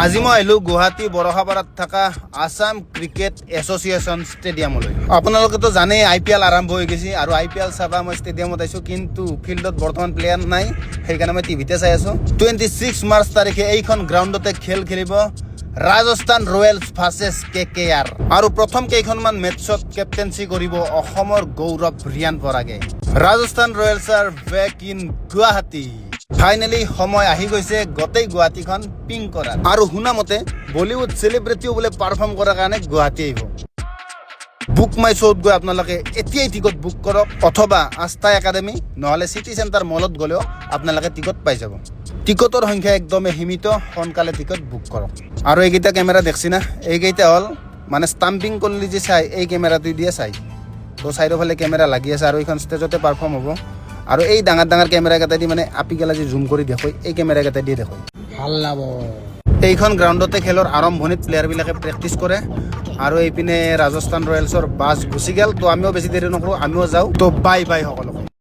আজি মই আহিলোঁ গুৱাহাটী বৰষাপাৰাত থকা আসাম ক্ৰিকেট এছ'চিয়েশ্যন ষ্টেডিয়ামলৈ। আপোনালোকেতো জানেই IPL আৰম্ভ হৈ গৈছে আৰু IPL চাবা মই ষ্টেডিয়ামত আহিছোঁ, কিন্তু ফিল্ডত বৰ্তমান প্লেয়াৰ নাই, সেইকাৰণে মই টিভিতে চাই আছোঁ। 26 মাৰ্চ তাৰিখে এইখন গ্ৰাউণ্ডতে খেল খেলিব ৰাজস্থান ৰয়েলছ ভাৰ্চেছ KKR, আৰু প্ৰথম কেইখনমান মেটছত কেপ্টেইনচি কৰিব অসমৰ গৌৰৱ ৰিয়ান পৰাগে। Rajasthan Royals are back in Guwahati. Finally সময় আহি গৈছে গোটেই গুৱাহাটীখন পিং কৰাৰ, আৰু শুনা মতে বলিউড চেলিব্ৰিটিও বোলে পাৰফৰ্ম কৰাৰ কাৰণে গুৱাহাটী আহিব। বুক মাই শ্ব'ত গৈ আপোনালোকে এতিয়াই টিকট বুক কৰক, অথবা আস্থা একাডেমি নহ'লে চিটি চেণ্টাৰ মলত গ'লেও আপোনালোকে টিকট পাই যাব। টিকটৰ সংখ্যা একদমেই সীমিত, সোনকালে টিকট বুক কৰক। আৰু এইকেইটা কেমেৰা দেখছি না, এইকেইটা হ'ল মানে ষ্টাম্পিং কৰিলে যে চাই এই কেমেৰাটো দিয়ে চাই, তো চাৰিওফালে কেমেৰা লাগি আছে আৰু এইখন ষ্টেজতে পাৰফৰ্ম হ'ব। আৰু এই ডাঙৰ ডাঙৰ কেমেৰাকেইটা দি মানে আপি গেলা যে জুম কৰি দেখুৱাই, এই কেমেৰাকেইটা দিয়ে দেখুৱাই ভাল লাভ। এইখন গ্ৰাউণ্ডতে খেলৰ আৰম্ভণিত প্লেয়াৰবিলাকে প্ৰেক্টিচ কৰে, আৰু এইপিনে ৰাজস্থান ৰয়েলছৰ বাছ গুচি গ'ল। তো আমিও বেছি দেৰি নকৰোঁ, আমিও যাওঁ। তো বাই বাই সকলো।